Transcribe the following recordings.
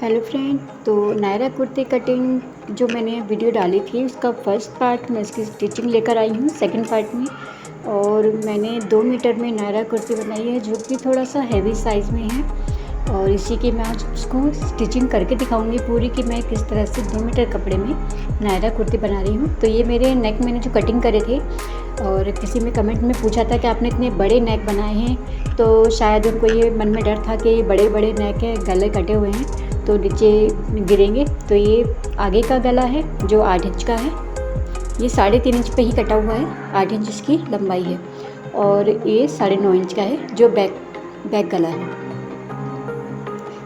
Hello friend. तो Naira kurti cutting जो मैंने वीडियो डाली थी उसका फर्स्ट पार्ट मैं इसकी स्टिचिंग लेकर आई हूँ सेकंड पार्ट में। और मैंने 2 मीटर में नायरा कुर्ती बनाई है जो कि थोड़ा सा हैवी साइज़ में है। और इसी की मैं आज उसको स्टिचिंग करके दिखाऊंगी पूरी कि मैं किस तरह से 2 मीटर कपड़े में नायरा कुर्ती बना रही हूँ। तो ये मेरे नेक मैंने जो कटिंग करे थे और किसी में कमेंट में पूछा था कि आपने इतने बड़े नेक बनाए हैं, तो शायद उनको ये मन में डर था कि ये बड़े बड़े नेक है, गले कटे हुए हैं तो नीचे गिरेंगे। तो ये आगे का गला है जो 8 इंच का है, ये 3.5 इंच पे ही कटा हुआ है, 8 इंच इसकी लंबाई है। और ये 9.5 इंच का है जो बैक गला है।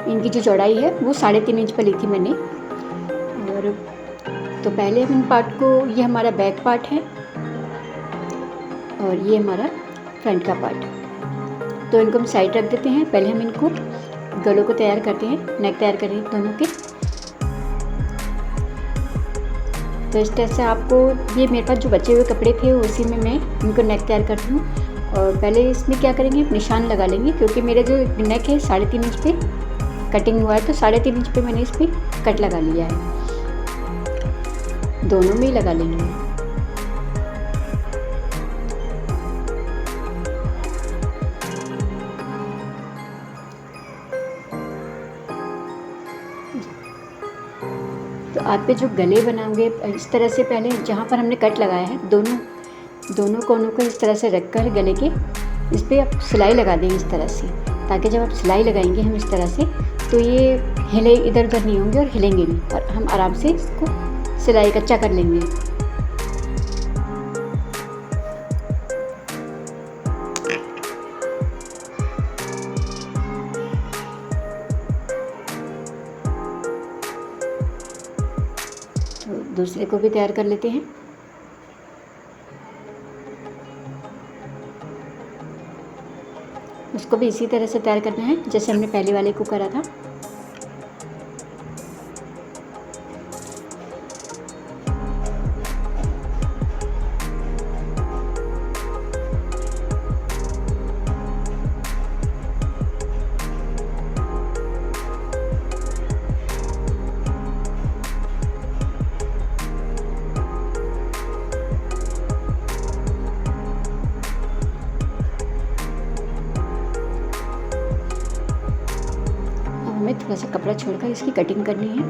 इनकी जो चौड़ाई है वो 3.5 इंच पर ली थी मैंने। और तो पहले हम इन पार्ट को, ये हमारा बैक पार्ट है और ये हमारा फ्रंट का पार्ट। तो इनको हम साइड रख देते हैं। पहले हम इनको गलों को तैयार करते हैं, नेक तैयार करें दोनों के। तो इस तरह से आपको, ये मेरे पास जो बचे हुए कपड़े थे उसी में मैं इनको नेक तैयार करती हूँ। और पहले इसमें क्या करेंगे, निशान लगा लेंगे क्योंकि मेरा जो नेक है 3.5 इंच पे कटिंग हुआ है, तो 3.5 इंच पे मैंने इस पर कट लगा लिया है। दोनों में ही लगा लेंगे। तो आप पे जो गले बनाओगे इस तरह से, पहले जहाँ पर हमने कट लगाया है दोनों कोनों को इस तरह से रखकर गले के इस पर आप सिलाई लगा देंगे इस तरह से, ताकि जब आप सिलाई लगाएंगे हम इस तरह से तो ये हिले इधर उधर नहीं होंगे और हिलेंगे नहीं, और हम आराम से इसको सिलाई कच्चा कर लेंगे। तो दूसरे को भी तैयार कर लेते हैं। उसको भी इसी तरह से तैयार करना है जैसे हमने पहले वाले को करा था। हमें थोड़ा सा कपड़ा छोड़कर इसकी कटिंग करनी है।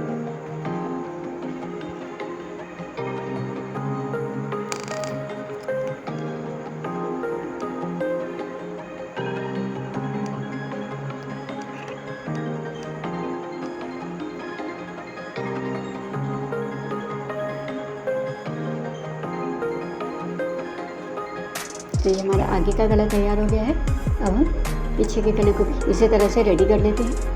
तो ये हमारा आगे का गला तैयार हो गया है। अब हम पीछे के गले को भी इसी तरह से रेडी कर लेते हैं।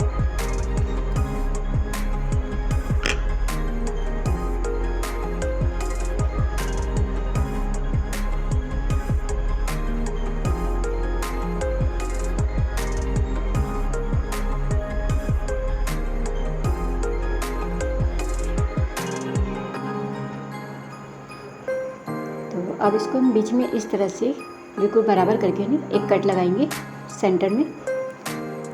तो अब इसको हम बीच में इस तरह से बिल्कुल बराबर करके ना एक कट लगाएंगे सेंटर में,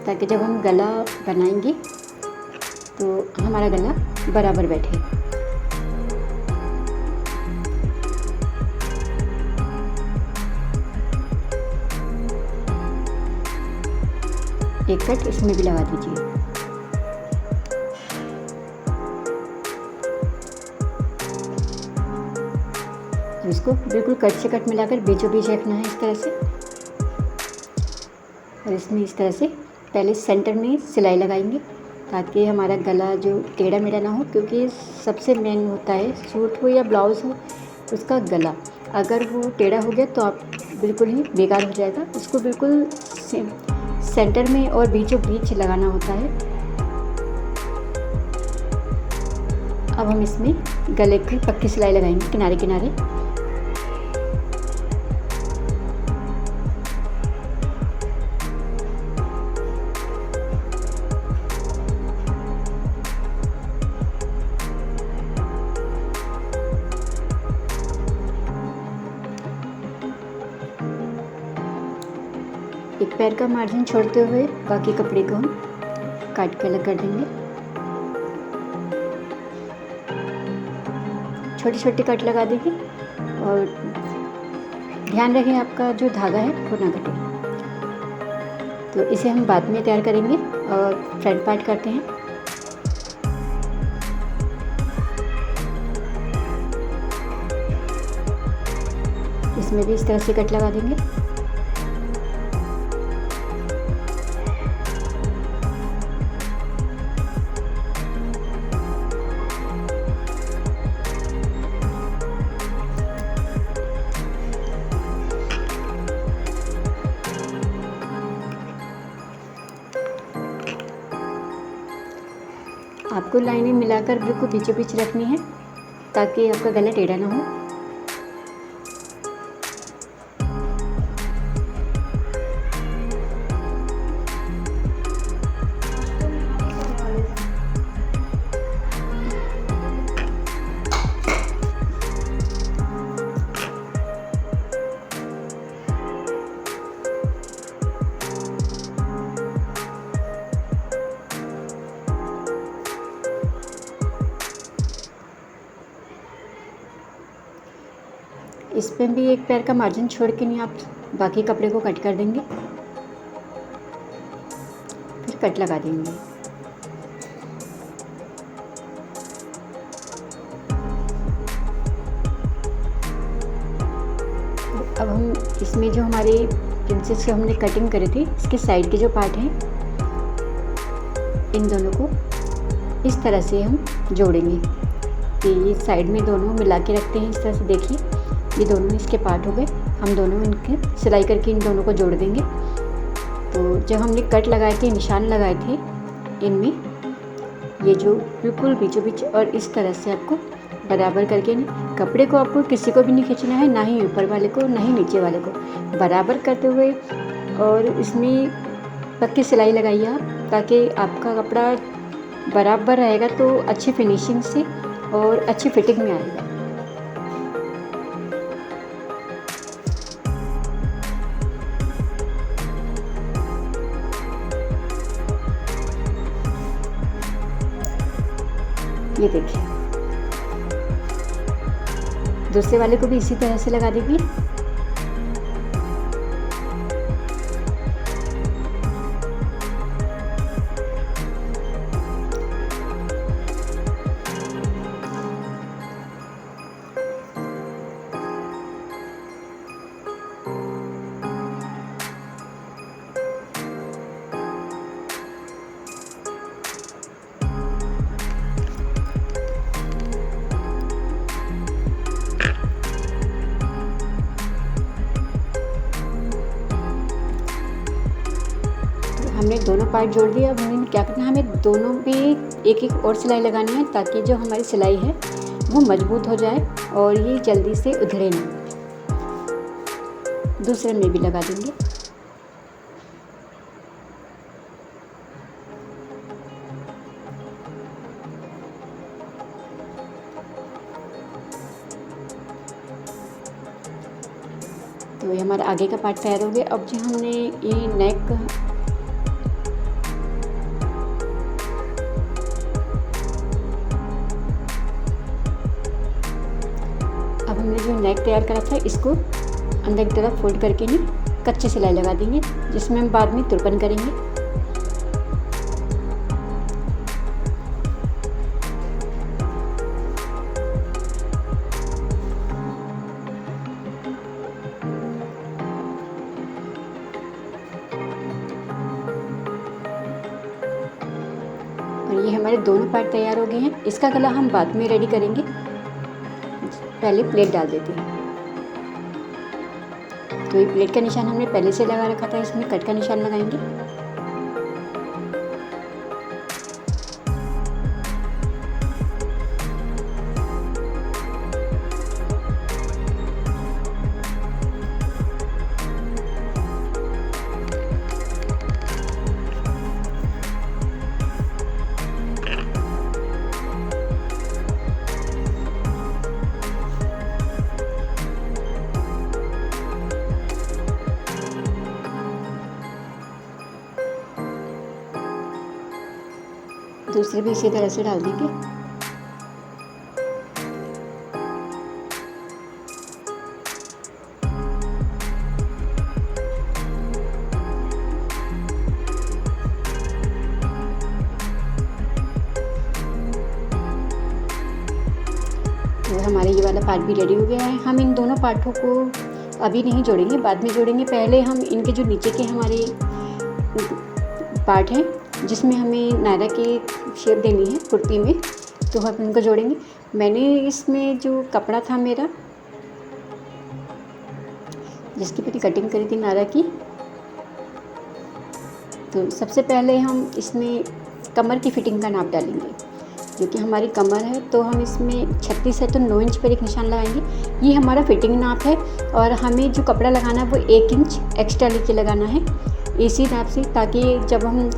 ताकि जब हम गला बनाएंगे तो हमारा गला बराबर बैठे। एक कट इसमें भी लगा दीजिए। इसको बिल्कुल कट से कट मिलाकर बीचों बीच रखना है इस तरह से। और इसमें इस तरह से पहले सेंटर में सिलाई लगाएंगे ताकि हमारा गला जो टेढ़ा मेढ़ा ना हो, क्योंकि सबसे मेन होता है सूट हो या ब्लाउज़ हो उसका गला, अगर वो टेढ़ा हो गया तो आप बिल्कुल ही बेकार हो जाएगा। उसको बिल्कुल सेंटर में और बीचों बीच लगाना होता है। अब हम इसमें गले की पक्की सिलाई लगाएंगे किनारे किनारे। एक पैर का मार्जिन छोड़ते हुए बाकी कपड़े को हम काट के अलग कर देंगे। छोटे छोटे कट लगा देंगे और ध्यान रखें आपका जो धागा है वो ना कटे। तो इसे हम बाद में तैयार करेंगे और फ्रंट पार्ट करते हैं। इसमें भी इस तरह से कट लगा देंगे। आपको लाइनें मिलाकर बिल्कुल बीचों बीच रखनी है ताकि आपका गला टेढ़ा ना हो। इसमें भी एक पैर का मार्जिन छोड़ के नहीं आप बाकी कपड़े को कट कर देंगे, फिर कट लगा देंगे। अब हम इसमें जो हमारे प्रिंसेस की हमने कटिंग करी थी, इसके साइड के जो पार्ट हैं इन दोनों को इस तरह से हम जोड़ेंगे। ये साइड में दोनों मिला के रखते हैं इस तरह से। देखिए ये दोनों इसके पार्ट हो गए। हम दोनों इनके सिलाई करके इन दोनों को जोड़ देंगे। तो जब हमने कट लगाए थे, निशान लगाए थे इनमें, ये जो बिल्कुल बीचों बीच और इस तरह से आपको बराबर करके कपड़े को आपको किसी को भी नहीं खींचना है, ना ही ऊपर वाले को ना ही नीचे वाले को, बराबर करते हुए और इसमें पक्की सिलाई लगाइए आप, ताकि आपका कपड़ा बराबर रहेगा तो अच्छी फिनिशिंग से और अच्छी फिटिंग में आएगा। ये देखिए दूसरे वाले को भी इसी तरह से लगा देंगे। हमने दोनों पार्ट जोड़ दिया। अब हमें क्या करना है, हमें दोनों पे एक एक और सिलाई लगानी है ताकि जो हमारी सिलाई है वो मजबूत हो जाए और ये जल्दी से उधड़े ना। दूसरे में भी लगा देंगे। तो ये हमारा आगे का पार्ट तैयार हो गया। अब जो हमने ये नेक तैयार करा था, इसको अंदर की तरफ फोल्ड करके नहीं कच्ची सिलाई लगा देंगे, जिसमें हम बाद में तुरपन करेंगे। और ये हमारे दोनों पार्ट तैयार हो गए हैं। इसका गला हम बाद में रेडी करेंगे, पहले प्लेट डाल देते हैं। तो ये प्लेट का निशान हमने पहले से लगा रखा था, इसमें कट का निशान लगाएंगे। दूसरे भी इसी तरह से डाल देंगे। हमारे ये वाला पार्ट भी रेडी हो गया है। हम इन दोनों पार्टों को अभी नहीं जोड़ेंगे, बाद में जोड़ेंगे। पहले हम इनके जो नीचे के हमारे पार्ट हैं जिसमें हमें नायरा की शेप देनी है कुर्ती में, तो हम इनको जोड़ेंगे। मैंने इसमें जो कपड़ा था मेरा, जिसकी मैंने कटिंग करी थी नायरा की, तो सबसे पहले हम इसमें कमर की फिटिंग का नाप डालेंगे। जो कि हमारी कमर है तो हम इसमें 36 है तो 9 इंच पर एक निशान लगाएंगे। ये हमारा फिटिंग नाप है और हमें जो कपड़ा लगाना है वो 1 इंच एक्स्ट्रा लेके लगाना है इसी नाप से, ताकि जब हम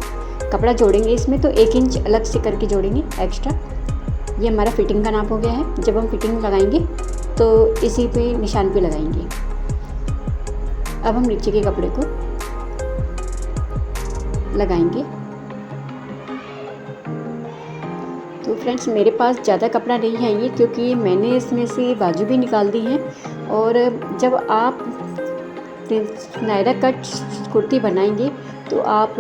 कपड़ा जोड़ेंगे इसमें तो 1 इंच अलग से करके जोड़ेंगे एक्स्ट्रा। ये हमारा फिटिंग का नाप हो गया है। जब हम फिटिंग लगाएंगे तो इसी पे निशान पे लगाएंगे। अब हम नीचे के कपड़े को लगाएंगे। तो फ्रेंड्स मेरे पास ज़्यादा कपड़ा नहीं है ये, क्योंकि मैंने इसमें से बाजू भी निकाल दी है। और जब आप नायरा कट कुर्ती बनाएंगे तो आप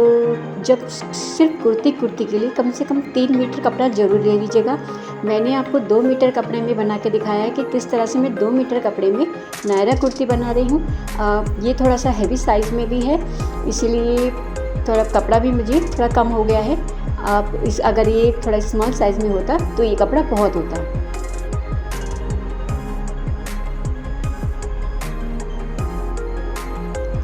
जब सिर्फ कुर्ती के लिए कम से कम 3 मीटर कपड़ा ज़रूर ले लीजिएगा। मैंने आपको 2 मीटर कपड़े में बना के दिखाया है कि किस तरह से मैं 2 मीटर कपड़े में नायरा कुर्ती बना रही हूँ। ये थोड़ा सा हैवी साइज़ में भी है, इसीलिए थोड़ा कपड़ा भी मुझे थोड़ा कम हो गया है। आप अगर ये थोड़ा स्मॉल साइज़ में होता तो ये कपड़ा बहुत होता।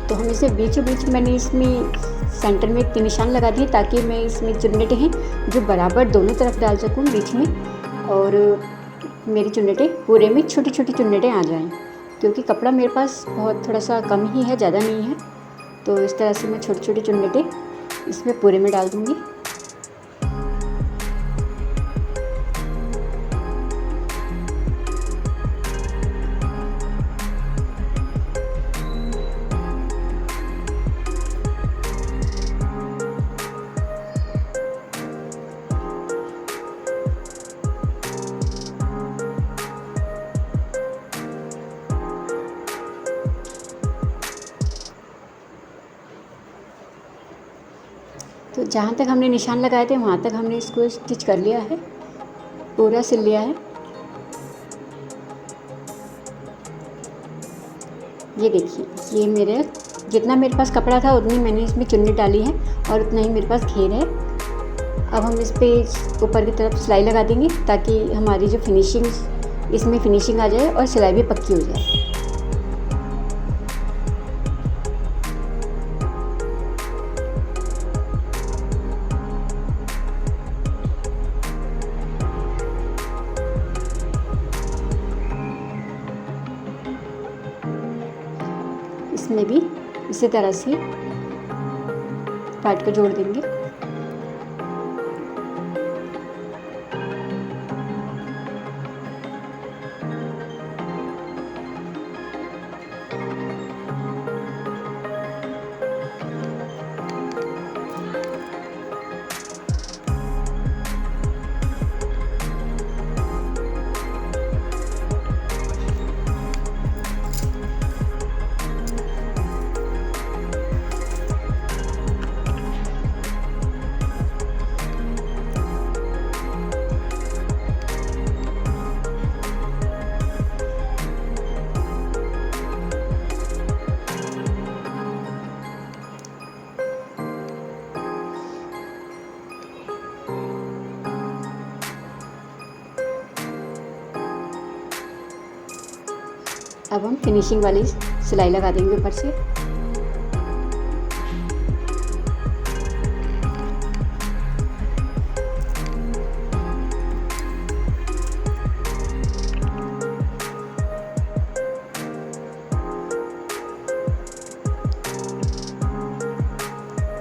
तो हम इसे बीचों बीच मैंने इसमें सेंटर में 3 निशान लगा दिए, ताकि मैं इसमें चुन्नटें हैं जो बराबर दोनों तरफ डाल सकूं बीच में, और मेरी चुन्नटें पूरे में छोटी छोटी चुन्नटें आ जाएं। क्योंकि कपड़ा मेरे पास बहुत थोड़ा सा कम ही है, ज़्यादा नहीं है, तो इस तरह से मैं छोटी छोटी चुन्नटें इसमें पूरे में डाल दूँगी। तो जहाँ तक हमने निशान लगाए थे वहाँ तक हमने इसको स्टिच कर लिया है, पूरा सिल लिया है। ये देखिए, ये मेरे जितना मेरे पास कपड़ा था उतनी मैंने इसमें चुन्नी डाली है और उतना ही मेरे पास घेर है। अब हम इस पर ऊपर की तरफ सिलाई लगा देंगे, ताकि हमारी जो इसमें फिनिशिंग आ जाए और सिलाई भी पक्की हो जाए। इसमें भी इसी तरह से पार्ट को जोड़ देंगे। अब हम फिनिशिंग वाली सिलाई लगा देंगे ऊपर से।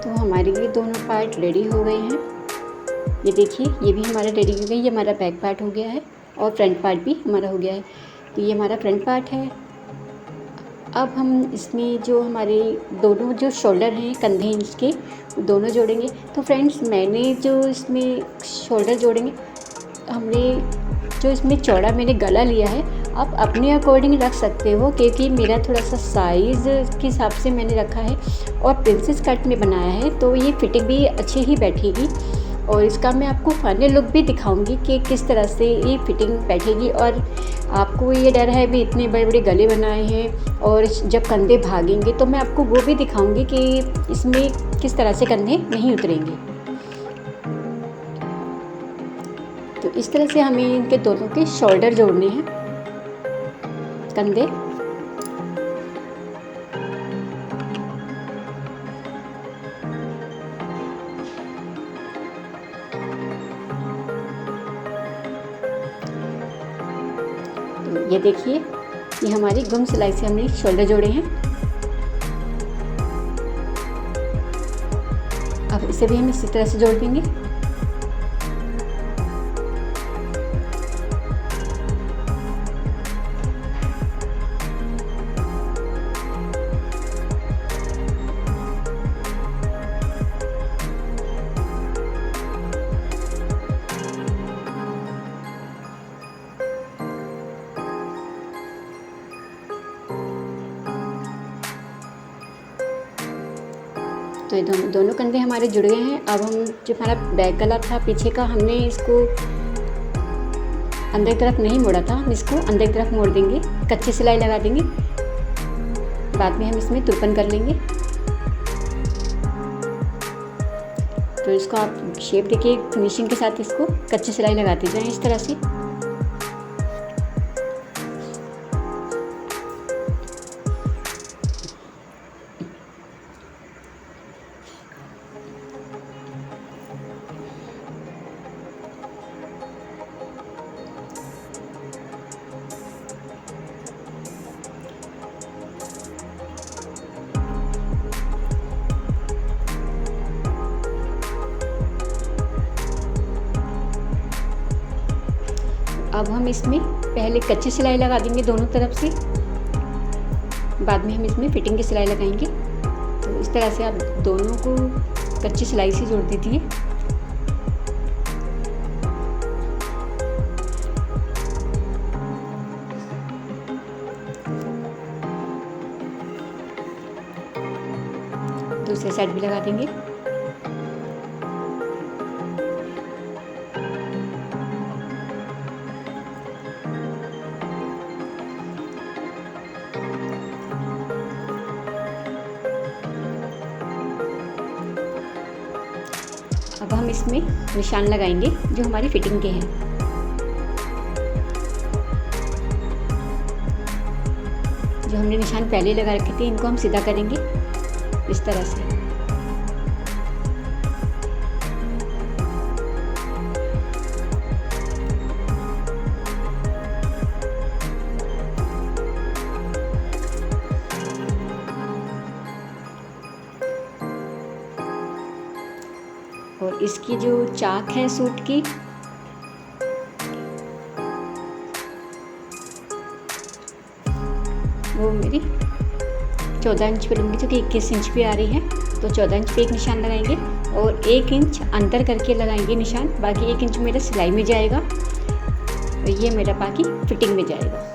तो हमारे ये दोनों पार्ट रेडी हो गए हैं। ये देखिए, ये भी हमारा रेडी हो गया। ये हमारा बैक पार्ट हो गया है और फ्रंट पार्ट भी हमारा हो गया है। तो ये हमारा फ्रंट पार्ट है। अब हम इसमें जो हमारे दोनों जो शोल्डर हैं कंधे इसके दोनों जोड़ेंगे। तो फ्रेंड्स मैंने जो इसमें शोल्डर जोड़ेंगे, हमने जो इसमें चौड़ा मैंने गला लिया है, आप अपने अकॉर्डिंग रख सकते हो, क्योंकि मेरा थोड़ा सा साइज़ के हिसाब से मैंने रखा है और प्रिंसेस कट में बनाया है, तो ये फिटिंग भी अच्छी ही बैठेगी। और इसका मैं आपको फाइनल लुक भी दिखाऊंगी कि किस तरह से ये फिटिंग बैठेगी। और आपको ये डर है भी इतने बड़े बड़े गले बनाए हैं और जब कंधे भागेंगे तो मैं आपको वो भी दिखाऊंगी कि इसमें किस तरह से कंधे नहीं उतरेंगे। तो इस तरह से हमें इनके दोनों के शोल्डर जोड़ने हैं, कंधे। तो ये देखिए, ये हमारी गुम सिलाई से हमने शोल्डर जोड़े हैं। अब इसे भी हम इसी तरह से जोड़ देंगे। तो ये दोनों कंधे हमारे जुड़ गए हैं। अब हम जो हमारा बैक गला था पीछे का, हमने इसको अंदर की तरफ नहीं मोड़ा था, हम इसको अंदर की तरफ मोड़ देंगे, कच्ची सिलाई लगा देंगे। बाद में हम इसमें तुरपन कर लेंगे। तो इसको आप शेप देखिए, फिनिशिंग के साथ इसको कच्ची सिलाई लगाते जाएं इस तरह से। अब हम इसमें पहले कच्ची सिलाई लगा देंगे दोनों तरफ से, बाद में हम इसमें फिटिंग की सिलाई लगाएंगे। तो इस तरह से आप दोनों को कच्ची सिलाई से जोड़ दीजिए। दूसरी साइड भी लगा देंगे। अब हम इसमें निशान लगाएंगे जो हमारी फिटिंग के हैं। जो हमने निशान पहले लगा रखे थे इनको हम सीधा करेंगे इस तरह से। और इसकी जो चाक है सूट की, वो मेरी 14 इंच पे लूँगी, क्योंकि 21 इंच पे आ रही है। तो 14 इंच पे एक निशान लगाएंगे और 1 इंच अंदर करके लगाएंगे निशान। बाकी 1 इंच मेरा सिलाई में जाएगा और ये मेरा बाकी फिटिंग में जाएगा।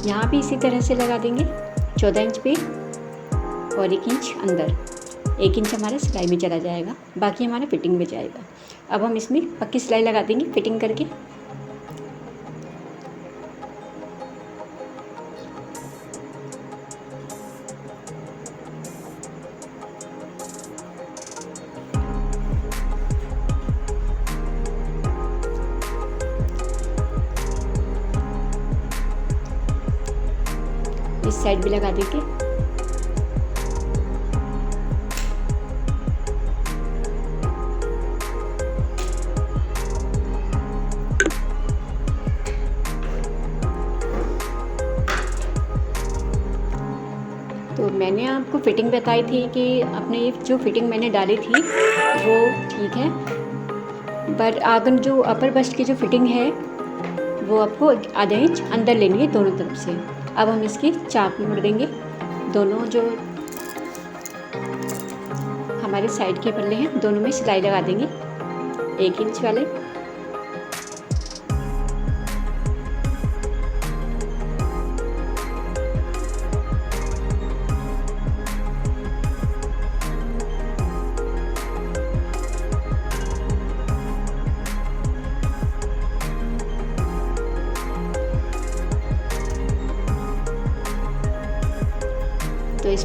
यहाँ भी इसी तरह से लगा देंगे 14 इंच पे और 1 इंच अंदर। 1 इंच हमारा सिलाई में चला जाएगा, बाकी हमारा फिटिंग में जाएगा। अब हम इसमें पक्की सिलाई लगा देंगे फिटिंग करके। इस साइड भी लगा देंगे। तो मैंने आपको फिटिंग बताई थी कि अपने जो फिटिंग मैंने डाली थी वो ठीक है, बट आगे जो अपर बस्ट की जो फिटिंग है वो आपको आधा इंच अंदर लेनी है दोनों तरफ से। अब हम इसकी चाक मोड़ देंगे। दोनों जो हमारे साइड के पल्ले हैं दोनों में सिलाई लगा देंगे 1 इंच वाले।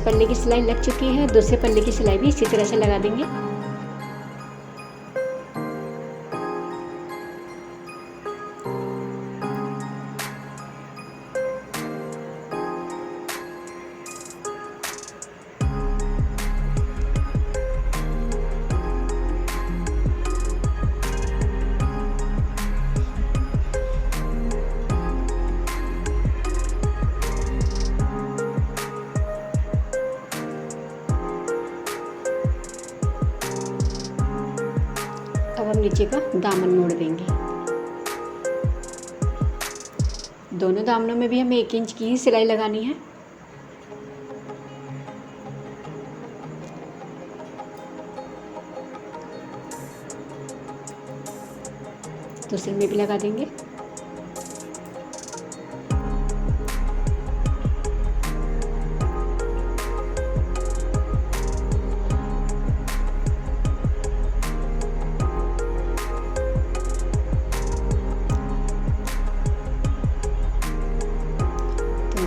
पल्ले की सिलाई लग चुकी है, दूसरे पल्ले की सिलाई भी इसी तरह से लगा देंगे। अब हम नीचे का दामन मोड़ देंगे। दोनों दामनों में भी हमें 1 इंच की ही सिलाई लगानी है। दूसरे में भी लगा देंगे।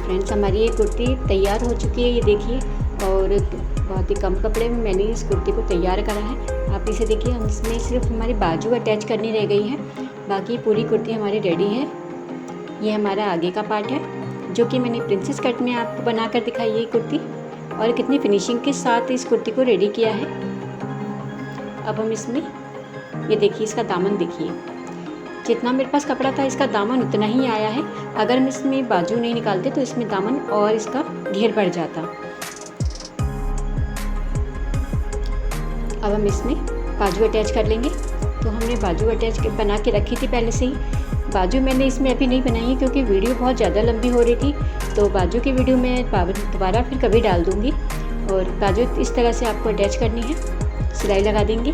फ्रेंड्स, हमारी ये कुर्ती तैयार हो चुकी है, ये देखिए। और बहुत ही कम कपड़े में मैंने इस कुर्ती को तैयार करा है। आप इसे देखिए, हम इसमें सिर्फ हमारी बाजू अटैच करनी रह गई है, बाकी पूरी कुर्ती हमारी रेडी है। ये हमारा आगे का पार्ट है, जो कि मैंने प्रिंसेस कट में आपको बना कर दिखाई है ये कुर्ती, और कितनी फिनिशिंग के साथ इस कुर्ती को रेडी किया है। अब हम इसमें ये देखिए, इसका दामन देखिए, जितना मेरे पास कपड़ा था इसका दामन उतना ही आया है। अगर हम इसमें बाजू नहीं निकालते तो इसमें दामन और इसका घेर बढ़ जाता। अब हम इसमें बाजू अटैच कर लेंगे। तो हमने बाजू अटैच बना के रखी थी पहले से ही। बाजू मैंने इसमें अभी नहीं बनाई है क्योंकि वीडियो बहुत ज़्यादा लंबी हो रही थी, तो बाजू की वीडियो मैं दोबारा फिर कभी डाल दूँगी। और बाजू इस तरह से आपको अटैच करनी है, सिलाई लगा देंगे।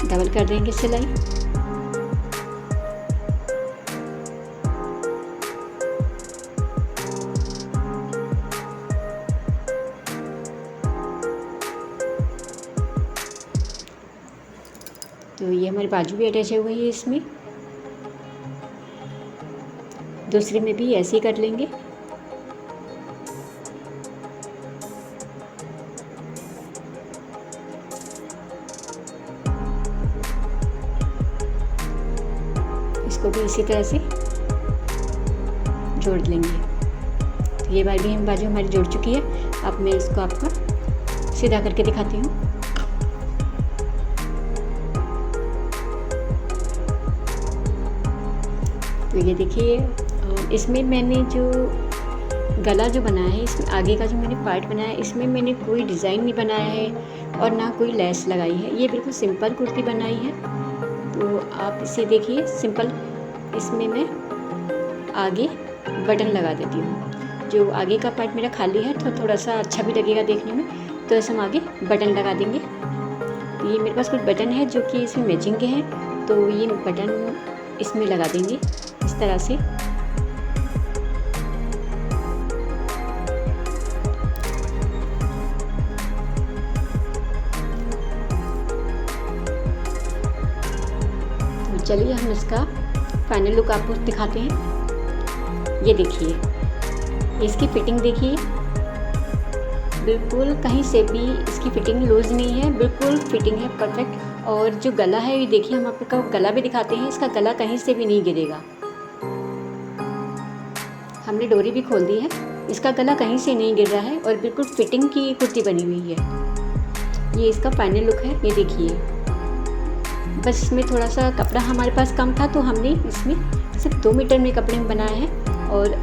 डबल कर देंगे सिलाई। तो ये हमारी बाजू भी अटैच हुई है इसमें। दूसरे में भी ऐसे ही कर लेंगे। इसको भी इसी तरह से जोड़ लेंगे। तो ये बार भी हम बाजू हमारी जुड़ चुकी है। अब मैं इसको आपको सीधा करके दिखाती हूँ। तो ये देखिए, इसमें मैंने जो गला जो बनाया है, इसमें आगे का जो मैंने पार्ट बनाया है, इसमें मैंने कोई डिज़ाइन नहीं बनाया है और ना कोई लेस लगाई है। ये बिल्कुल सिंपल कुर्ती बनाई है। तो आप इसे देखिए, सिंपल। इसमें मैं आगे बटन लगा देती हूँ। जो आगे का पार्ट मेरा खाली है तो थोड़ा सा अच्छा भी लगेगा देखने में, तो ऐसे हम आगे बटन लगा देंगे। ये मेरे पास कुछ बटन है जो कि इसमें मैचिंग के हैं, तो ये बटन इसमें लगा देंगे इस तरह से। तो चलिए हम इसका फाइनल लुक आपको दिखाते हैं। ये देखिए, इसकी फिटिंग देखिए, बिल्कुल कहीं से भी इसकी फिटिंग लूज़ नहीं है, बिल्कुल फिटिंग है परफेक्ट। और जो गला है ये देखिए, हम आपको गला भी दिखाते हैं। इसका गला कहीं से भी नहीं गिरेगा। हमने डोरी भी खोल दी है, इसका गला कहीं से नहीं गिर रहा है और बिल्कुल फिटिंग की कुर्ती बनी हुई है। ये इसका फाइनल लुक है, ये देखिए। बस इसमें थोड़ा सा कपड़ा हमारे पास कम था, तो हमने इसमें सिर्फ 2 मीटर में कपड़े में बनाए हैं और